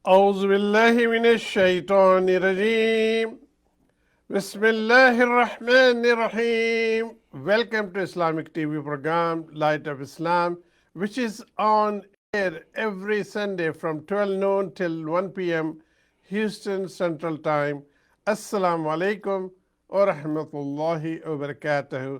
أعوذ بالله من الشيطان الرجيم. بسم الله الرحمن الرحيم. Welcome to Islamic TV program Light of Islam, which is on air every Sunday from 12 noon till 1 p.m. Houston Central Time. Assalamu alaikum wa rahmatullahi wa barakatuh.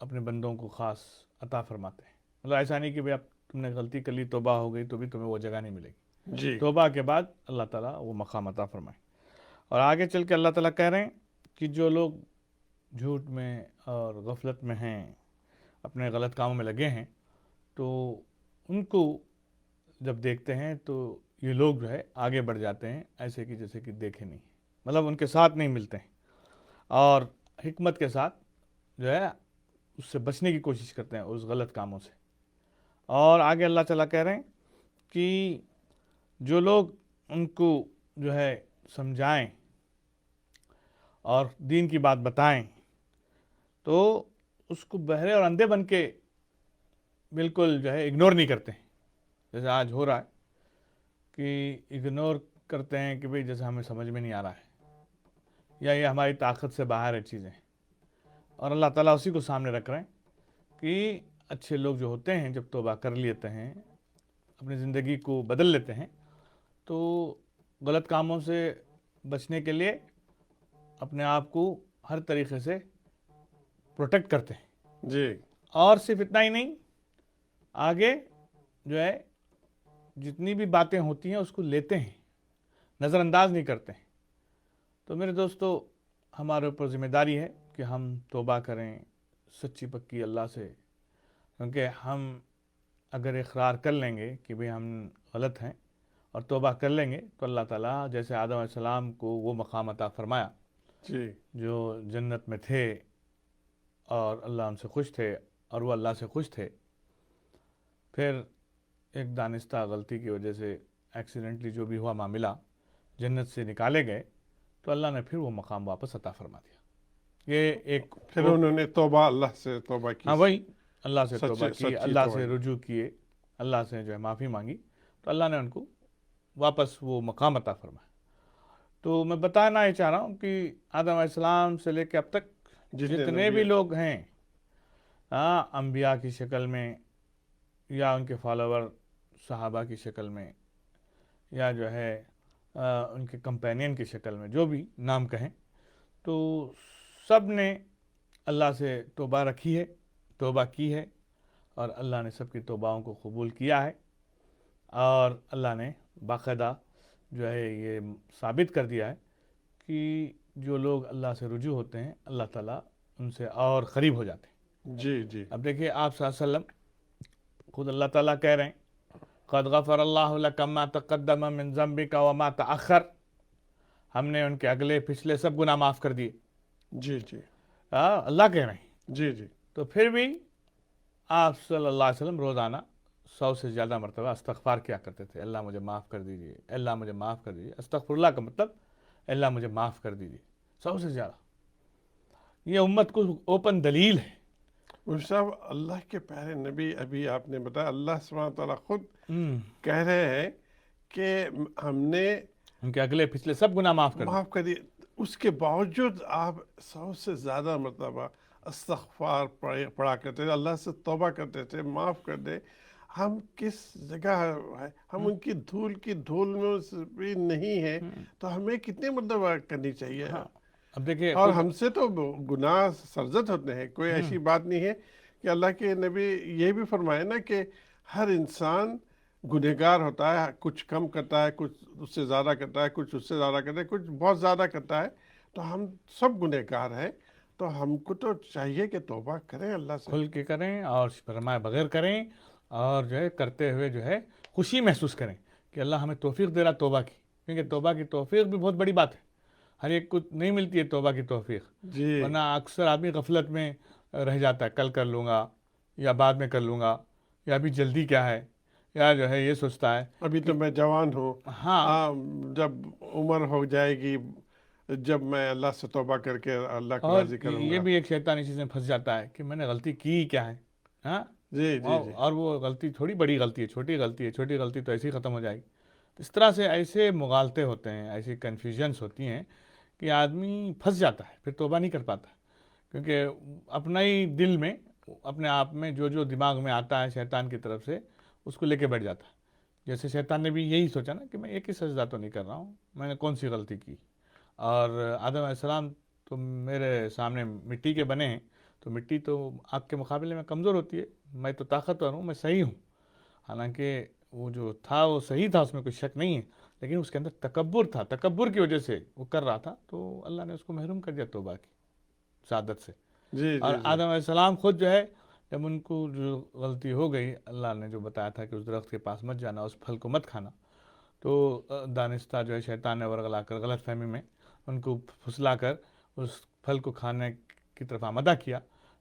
اپنے بندوں کو خاص عطا فرماتے ہیں. مطلب ایسا نہیں کہ بھئی اب تم نے غلطی کر لی توبہ ہو گئی تو بھی تمہیں وہ جگہ نہیں ملے گی. جی توبہ کے بعد اللہ تعالیٰ وہ مقام عطا فرمائے. اور آگے چل کے اللہ تعالیٰ کہہ رہے ہیں کہ جو لوگ جھوٹ میں اور غفلت میں ہیں، اپنے غلط کاموں میں لگے ہیں، تو ان کو جب دیکھتے ہیں تو یہ لوگ جو ہے آگے بڑھ جاتے ہیں ایسے کہ جیسے کہ دیکھے نہیں، مطلب ان کے ساتھ نہیں ملتے ہیں، اور حکمت کے ساتھ جو ہے اس سے بچنے کی کوشش کرتے ہیں اس غلط کاموں سے. اور آگے اللہ تعالیٰ کہہ رہے ہیں کہ جو لوگ ان کو جو ہے سمجھائیں اور دین کی بات بتائیں تو اس کو بہرے اور اندھے بن کے بالکل جو ہے اگنور نہیں کرتے ہیں، جیسے آج ہو رہا ہے کہ اگنور کرتے ہیں کہ بھئی جیسے ہمیں سمجھ میں نہیں آ رہا ہے یا یہ ہماری طاقت سے باہر ہے چیزیں. اور اللہ تعالیٰ اسی کو سامنے رکھ رہے ہیں کہ اچھے لوگ جو ہوتے ہیں جب توبہ کر لیتے ہیں، اپنی زندگی کو بدل لیتے ہیں، تو غلط کاموں سے بچنے کے لیے اپنے آپ کو ہر طریقے سے پروٹیکٹ کرتے ہیں. جی اور صرف اتنا ہی نہیں، آگے جو ہے جتنی بھی باتیں ہوتی ہیں اس کو لیتے ہیں، نظر انداز نہیں کرتے ہیں. تو میرے دوستو، ہمارے اوپر ذمہ داری ہے کہ ہم توبہ کریں سچی پکی اللہ سے، کیونکہ ہم اگر اقرار کر لیں گے کہ بھئی ہم غلط ہیں اور توبہ کر لیں گے تو اللہ تعالیٰ جیسے آدم علیہ السلام کو وہ مقام عطا فرمایا جی جو جنت میں تھے اور اللہ ان سے خوش تھے اور وہ اللہ سے خوش تھے، پھر ایک دانستہ غلطی کی وجہ سے ایکسیڈنٹلی جو بھی ہوا معاملہ جنت سے نکالے گئے تو اللہ نے پھر وہ مقام واپس عطا فرما دیا. یہ ایک پھر انہوں نے توبہ اللہ سے توبہ کی، ہاں وہی اللہ سے توبہ کی، سچی اللہ توبہ سے کی. رجوع کیے، اللہ سے جو ہے معافی مانگی تو اللہ نے ان کو واپس وہ مقام عطا فرمایا. تو میں بتانا یہ چاہ رہا ہوں کہ آدم علیہ السلام سے لے کے اب تک جتنے بھی لوگ ہیں، انبیاء کی شکل میں یا ان کے فالوور صحابہ کی شکل میں یا جو ہے ان کے کمپینین کی شکل میں، جو بھی نام کہیں، تو سب نے اللہ سے توبہ رکھی ہے، توبہ کی ہے، اور اللہ نے سب کی توباؤں کو قبول کیا ہے. اور اللہ نے باقاعدہ جو ہے یہ ثابت کر دیا ہے کہ جو لوگ اللہ سے رجوع ہوتے ہیں اللہ تعالیٰ ان سے اور قریب ہو جاتے ہیں. جی جی اب دیکھیے آپ صلی اللہ علیہ وسلم خود اللہ تعالیٰ کہہ رہے ہیں قد غفر اللہ لک ما تقدم من ذنبک وما تأخر، ہم نے ان کے اگلے پچھلے سب گناہ معاف کر دیے. جی جی اللہ کہہ رہے ہیں. جی جی تو پھر بھی آپ صلی اللہ علیہ وسلم روزانہ 100 سے زیادہ مرتبہ استغفار کیا کرتے تھے. اللہ مجھے معاف کر دیجیے، اللہ مجھے معاف کر دیجیے. استغفر اللہ کا مطلب اللہ مجھے معاف کر دیجیے 100 سے زیادہ. یہ امت کو اوپن دلیل ہے. مفتی صاحب، اللہ کے پیارے نبی، ابھی آپ نے بتایا اللہ سبحانہ تعالیٰ خود کہہ رہے ہیں کہ ہم نے ان کے اگلے پچھلے سب گناہ معاف کر دیے. معاف کر دیے، اس کے باوجود آپ 100 سے زیادہ مرتبہ استغفار پڑھا کرتے تھے، اللہ سے توبہ کرتے تھے معاف کر دے. ہم کس جگہ ہے؟ ہم ان کی دھول میں بھی نہیں ہیں، تو ہمیں کتنے مرتبہ کرنی چاہیے؟ اب دیکھیے اور ہم سے تو گناہ سرزد ہوتے ہیں، کوئی ایسی بات نہیں ہے کہ اللہ کے نبی یہ بھی فرمائے نا کہ ہر انسان گنہگار ہوتا ہے، کچھ کم کرتا ہے، کچھ اس سے زیادہ کرتا ہے، کچھ اس سے زیادہ کرتا ہے، کچھ بہت زیادہ کرتا ہے. تو ہم سب گنہگار ہیں، تو ہم کو تو چاہیے کہ توبہ کریں اللہ سے، کھل کے کریں اور فرمائے بغیر کریں، اور جو ہے کرتے ہوئے جو ہے خوشی محسوس کریں کہ اللہ ہمیں توفیق دے رہا توبہ کی، کیونکہ توبہ کی توفیق بھی بہت بڑی بات ہے. ہر ایک کو نہیں ملتی ہے توبہ کی توفیق، جی ورنہ اکثر آدمی غفلت میں رہ جاتا ہے، کل کر لوں گا یا بعد میں کر لوں گا، یا ابھی جلدی کیا ہے، یا جو ہے یہ سوچتا ہے ابھی تو میں جوان ہوں، ہاں. جب عمر ہو جائے گی، جب میں اللہ سے توبہ کر کے اللہ کو اور راضی کروں یہ گا. بھی ایک شیطانی چیز میں پھنس جاتا ہے کہ میں نے غلطی کی کیا ہے. ہاں جی جی جی اور وہ غلطی تھوڑی بڑی غلطی ہے، چھوٹی غلطی ہے، چھوٹی غلطی تو ایسے ہی ختم ہو جائے گی. اس طرح سے ایسے مغالطے ہوتے ہیں، ایسی کنفیوژنس ہوتی ہیں کہ آدمی پھنس جاتا ہے، پھر توبہ نہیں کر پاتا، کیونکہ اپنا ہی دل میں اپنے آپ میں جو دماغ میں آتا ہے شیطان کی طرف سے اس کو لے کے بیٹھ جاتا ہے. جیسے شیطان نے بھی یہی سوچا نا کہ میں ایک ہی سجدہ تو نہیں کر رہا ہوں، میں نے کون سی غلطی کی، اور آدم علیہ السلام تو میرے سامنے مٹی کے بنے ہیں، تو مٹی تو آگ کے مقابلے میں کمزور ہوتی ہے. میں تو طاقتور ہوں, میں صحیح ہوں. حالانکہ وہ جو تھا وہ صحیح تھا, اس میں کوئی شک نہیں ہے, لیکن اس کے اندر تکبر تھا, تکبر کی وجہ سے وہ کر رہا تھا, تو اللہ نے اس کو محروم کر دیا توبہ کی سعادت سے. جی اور جی جی آدم علیہ السلام خود جو ہے, جب ان کو جو غلطی ہو گئی, اللہ نے جو بتایا تھا کہ اس درخت کے پاس مت جانا, اس پھل کو مت کھانا, تو دانستہ جو ہے شیطان نے ورغلا کر غلط فہمی میں ان کو پھسلا کر اس پھل کو کھانے کی طرف آمادہ کیا.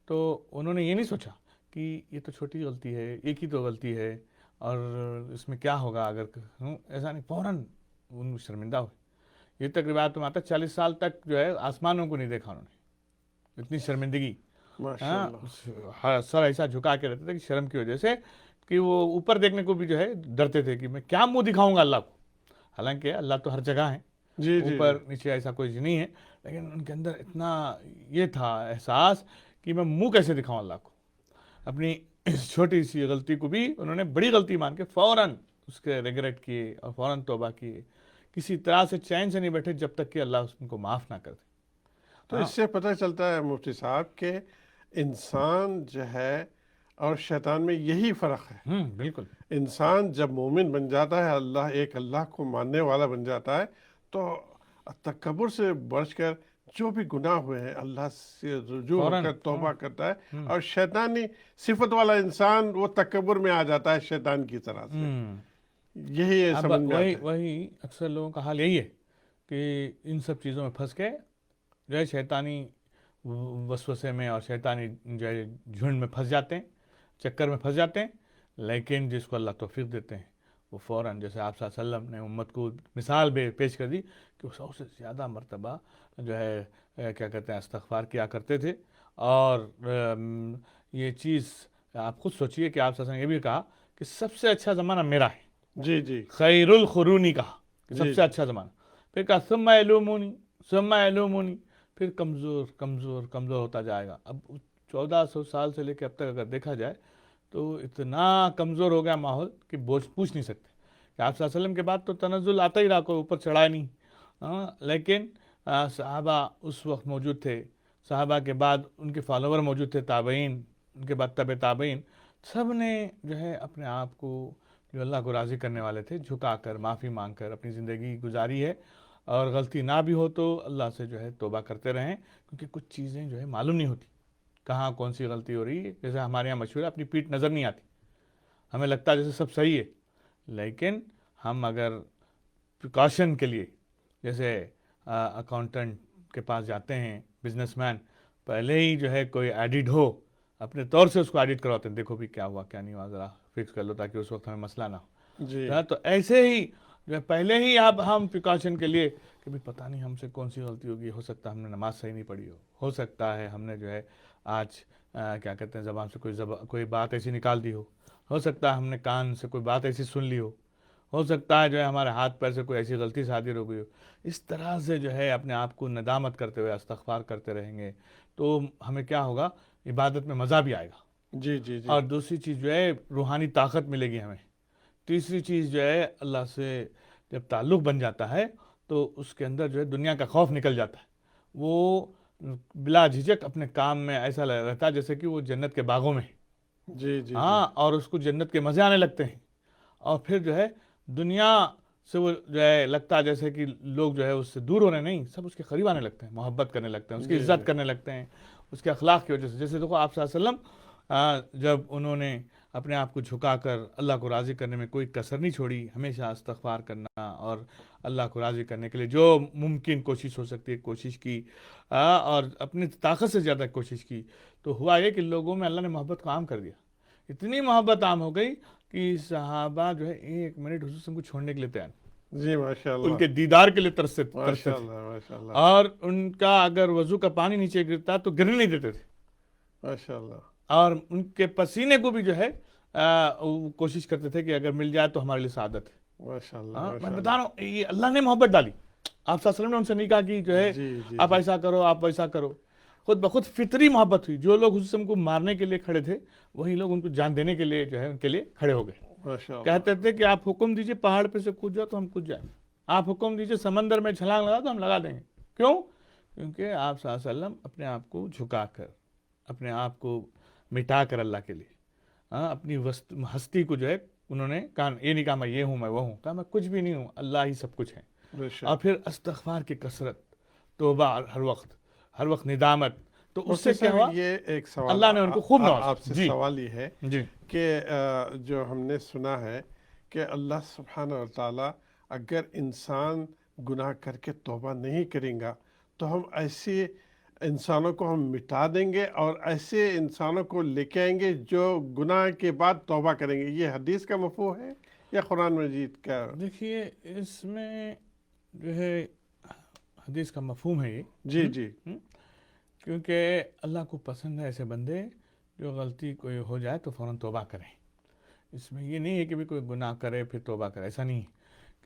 تو انہوں نے یہ نہیں سوچا کہ یہ تو چھوٹی غلطی ہے, ایک ہی تو غلطی ہے, اور اس میں کیا ہوگا اگر ایسا نہیں, فوراً ان شرمندہ ہوئے. یہ تک روایت میں آتا ہے 40 سال تک جو ہے آسمانوں کو نہیں دیکھا انہوں نے, اتنی شرمندگی. ماشاء اللہ. ہاں, سر ایسا جھکا کے رہتے تھے کہ شرم کی وجہ سے, کہ وہ اوپر دیکھنے کو بھی جو ہے ڈرتے تھے کہ میں کیا منہ دکھاؤں گا اللہ کو. حالانکہ اللہ تو ہر جگہ ہے, جی جی جی اوپر نیچے ایسا کوئی نہیں ہے, لیکن ان کے اندر اتنا یہ تھا احساس کہ میں منہ کیسے دکھاؤں اللہ کو. اپنی اس چھوٹی سی غلطی کو بھی انہوں نے بڑی غلطی مان کے فوراً اس کے ریگریٹ کیے اور فوراً توبہ کیے. کسی طرح سے چین سے نہیں بیٹھے جب تک کہ اللہ ان کو معاف نہ کر دے. تو اس سے پتہ چلتا ہے مفتی صاحب کہ انسان جو ہے اور شیطان میں یہی فرق ہے. بالکل. انسان جب مومن بن جاتا ہے, اللہ کو ماننے والا بن جاتا ہے, تو تکبر سے بچ کر جو بھی گناہ ہوئے ہیں اللہ سے رجوع ہو کر توبہ کرتا ہے. اور شیطانی صفت والا انسان وہ تکبر میں آ جاتا ہے شیطان کی طرح سے. یہی سمجھ میں آتا ہے. وہی اکثر لوگوں کا حال یہی ہے کہ ان سب چیزوں میں پھنس کے جو ہے شیطانی وسوسے میں اور شیطانی جو ہے جھنڈ میں پھنس جاتے ہیں, چکر میں پھنس جاتے ہیں. لیکن جس کو اللہ توفیق دیتے ہیں وہ فوراً, جیسے آپ صلی اللہ علیہ وسلم نے امت کو مثال پیش کر دی کہ وہ 100 سے زیادہ مرتبہ جو ہے کیا کہتے ہیں استغفار کیا کرتے تھے. اور یہ چیز آپ خود سوچئے کہ آپ صلی اللہ علیہ وسلم نے یہ بھی کہا کہ سب سے اچھا زمانہ میرا ہے. جی جی خیر القرون کہا کہ سب سے اچھا زمانہ. پھر کہا ثم یلومونی ثم یلومونی, پھر کمزور کمزور کمزور ہوتا جائے گا. اب 1400 سال سے لے کے اب تک اگر دیکھا جائے تو اتنا کمزور ہو گیا ماحول کہ پوچھ نہیں سکتے کہ آپ صلی اللہ علیہ وسلم کے بعد تو تنزل آتا ہی رہا, کوئی اوپر چڑھا نہیں. لیکن صحابہ اس وقت موجود تھے, صحابہ کے بعد ان کے فالوور موجود تھے, تابعین, ان کے بعد تبع تابعین, سب نے جو ہے اپنے آپ کو جو اللہ کو راضی کرنے والے تھے جھکا کر معافی مانگ کر اپنی زندگی گزاری ہے. اور غلطی نہ بھی ہو تو اللہ سے جو ہے توبہ کرتے رہیں, کیونکہ کچھ چیزیں جو ہے معلوم نہیں ہوتی کہاں کون سی غلطی ہو رہی ہے. جیسے ہمارے یہاں مشہور ہے اپنی پیٹھ نظر نہیں آتی, ہمیں لگتا ہے جیسے سب صحیح ہے, لیکن ہم اگر پریکاشن کے لیے جیسے اکاؤنٹنٹ کے پاس جاتے ہیں, بزنس مین پہلے ہی جو ہے کوئی ایڈٹ ہو اپنے طور سے اس کو ایڈٹ کرواتے ہیں, دیکھو بھی کیا ہوا کیا نہیں ہوا ذرا فکس کر لو تاکہ اس وقت ہمیں مسئلہ نہ ہو. جی تو ایسے ہی جو ہے پہلے ہی اب ہم پریکاشن کے لیے کہ بھی پتہ نہیں ہم سے کون سی غلطی ہوگی, ہو سکتا ہے ہم نے نماز صحیح نہیں پڑھی ہو سکتا ہے ہم نے جو ہے آج کیا کہتے ہیں زبان سے کوئی بات ایسی نکال دی ہو سکتا ہے ہم نے کان سے کوئی بات ایسی سن لی ہو سکتا ہے جو ہے ہمارے ہاتھ پیر سے کوئی ایسی غلطی صادر ہو گئی ہو. اس طرح سے جو ہے اپنے آپ کو ندامت کرتے ہوئے استغفار کرتے رہیں گے تو ہمیں کیا ہوگا, عبادت میں مزہ بھی آئے گا. جی جی جی اور دوسری چیز جو ہے روحانی طاقت ملے گی ہمیں. تیسری چیز جو ہے اللہ سے جب تعلق بن جاتا ہے تو اس کے اندر جو ہے دنیا کا خوف نکل جاتا ہے. وہ بلا جھجک اپنے کام میں ایسا رہتا ہے جیسے کہ وہ جنت کے باغوں میں, جی جی ہاں, اور اس کو جنت کے مزے آنے لگتے ہیں. اور پھر جو ہے دنیا سے وہ جو ہے لگتا ہے جیسے کہ لوگ جو ہے اس سے دور ہونے نہیں, سب اس کے قریب آنے لگتے ہیں, محبت کرنے لگتے ہیں, اس کی عزت کرنے لگتے ہیں اس کے اخلاق کی وجہ سے. جیسے دیکھو آپ صلی اللہ علیہ وسلم جب انہوں نے اپنے آپ کو جھکا کر اللہ کو راضی کرنے میں کوئی کسر نہیں چھوڑی, ہمیشہ استغفار کرنا اور اللہ کو راضی کرنے کے لیے جو ممکن کوشش ہو سکتی ہے کوشش کی, اور اپنی طاقت سے زیادہ کوشش کی, تو ہوا یہ کہ لوگوں میں اللہ نے محبت کو عام کر دیا. اتنی محبت عام ہو گئی کہ صحابہ جو ہے 1 منٹ حضور صلی اللہ علیہ وسلم کو چھوڑنے کے لیے تیار, جی ماشاء اللہ, ان کے دیدار کے لیے ترستے ماشاء تھے. اللہ ماشاء اللہ اور ان کا اگر وضو کا پانی نیچے گرتا تو گرنے نہیں دیتے تھے, ماشاء اللہ. اور ان کے پسینے کو بھی جو ہے کوشش کرتے تھے کہ اگر مل جائے تو ہمارے لیے سعادت ہے. ماشاء اللہ میں بتا رہا ہوں یہ اللہ نے محبت ڈالی. آپ صلی اللہ علیہ وسلم نے ان سے نہیں کہا کہ جو ہے جی جی آپ ایسا کرو آپ ویسا کرو, خود بخود فطری محبت ہوئی. جو لوگ حضور کو مارنے کے لیے کھڑے تھے وہی لوگ ان کو جان دینے کے لیے جو ہے ان کے لیے کھڑے ہو گئے. ماشاء اللہ. کہتے تھے کہ آپ حکم دیجئے پہاڑ پہ سے کود جاؤ تو ہم کود جائیں, آپ حکم دیجئے سمندر میں چھلانگ لگا تو ہم لگا دیں گے. کیوں؟ کیونکہ آپ صلی اللہ علیہ وسلم اپنے آپ کو جھکا کر اپنے آپ کو مٹا کر اللہ کے لیے اپنی ہستی کو جو ہے انہوں نے کہا، یہ نہیں کہا میں یہ ہوں میں وہ ہوں، کہا میں کچھ بھی نہیں ہوں، اللہ ہی سب کچھ ہے. بے شک. اور پھر استغفار کی کثرت، توبہ ہر وقت ندامت. تو اس مفتی سے کیا صاحب ہوا؟ یہ ایک سوال اللہ نے ان کو خوب نوازا. آپ سے جی سوال یہ ہے جی کہ جو ہم نے سنا ہے کہ اللہ سبحانہ و تعالیٰ اگر انسان گناہ کر کے توبہ نہیں کریں گا تو ہم ایسے انسانوں کو ہم مٹا دیں گے اور ایسے انسانوں کو لے کے آئیں گے جو گناہ کے بعد توبہ کریں گے. یہ حدیث کا مفہوم ہے یا قرآن مجید کا؟ دیکھیے اس میں جو ہے حدیث کا مفہوم ہے یہ. جی جی کیونکہ اللہ کو پسند ہے ایسے بندے جو غلطی کوئی ہو جائے تو فوراً توبہ کریں. اس میں یہ نہیں ہے کہ بھی کوئی گناہ کرے پھر توبہ کرے، ایسا نہیں ہے.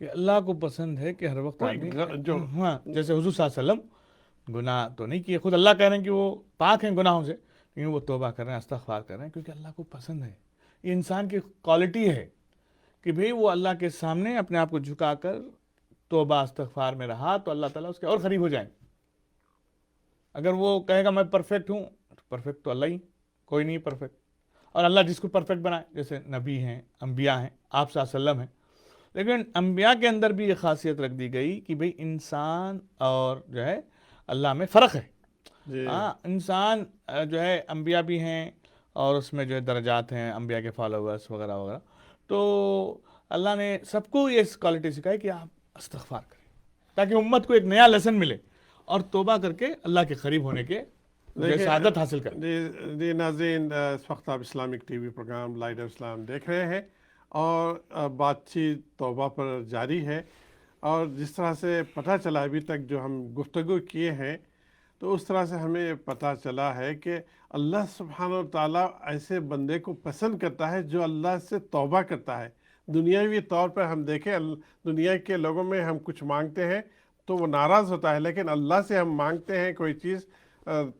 کہ اللہ کو پسند ہے کہ ہر وقت آدمی جو ہاں جیسے حضور صلی اللہ علیہ وسلم گناہ تو نہیں کیے، خود اللہ کہہ رہے ہیں کہ وہ پاک ہیں گناہوں سے، لیکن وہ توبہ کر رہے ہیں، استغفار کر رہے ہیں کیونکہ اللہ کو پسند ہے. یہ انسان کی کوالٹی ہے کہ بھئی وہ اللہ کے سامنے اپنے آپ کو جھکا کر توبہ استغفار میں رہا تو اللہ تعالیٰ اس کے اور قریب ہو جائیں. اگر وہ کہے گا میں پرفیکٹ ہوں، پرفیکٹ تو اللہ ہی، کوئی نہیں پرفیکٹ. اور اللہ جس کو پرفیکٹ بنائے، جیسے نبی ہیں، انبیاء ہیں، آپ صلی اللہ علیہ وسلم ہیں. لیکن انبیاء کے اندر بھی یہ خاصیت رکھ دی گئی کہ بھئی انسان اور جو ہے اللہ میں فرق ہے. جی انسان جو ہے انبیاء بھی ہیں اور اس میں جو ہے درجات ہیں، انبیاء کے فالوورس وغیرہ وغیرہ. تو اللہ نے سب کو یہ کوالٹی سکھائی کہ آپ استغفار کریں تاکہ امت کو ایک نیا لیسن ملے اور توبہ کر کے اللہ کے قریب ہونے کے سعادت حاصل کریں. جی ناظرین، اس وقت آپ Islamic T V program light of Islam دیکھ رہے ہیں اور بات چیت توبہ پر جاری ہے. اور جس طرح سے پتہ چلا ابھی تک جو ہم گفتگو کیے ہیں تو اس طرح سے ہمیں پتہ چلا ہے کہ اللہ سبحانہ و تعالیٰ ایسے بندے کو پسند کرتا ہے جو اللہ سے توبہ کرتا ہے. دنیاوی طور پر ہم دیکھیں دنیا کے لوگوں میں ہم کچھ مانگتے ہیں تو وہ ناراض ہوتا ہے، لیکن اللہ سے ہم مانگتے ہیں کوئی چیز،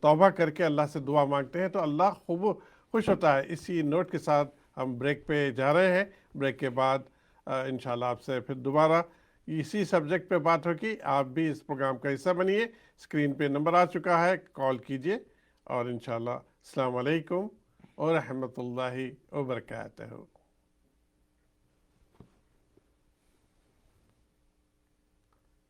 توبہ کر کے اللہ سے دعا مانگتے ہیں تو اللہ خوب خوش ہوتا ہے. اسی نوٹ کے ساتھ ہم بریک پہ جا رہے ہیں. بریک کے بعد انشاءاللہ آپ سے پھر دوبارہ اسی سبجیکٹ پہ بات ہوگی. آپ بھی اس پروگرام کا حصہ بنیے. اسکرین پہ نمبر آ چکا ہے، کال کیجئے. اور انشاءاللہ السلام علیکم ورحمۃ اللہ وبرکاتہ.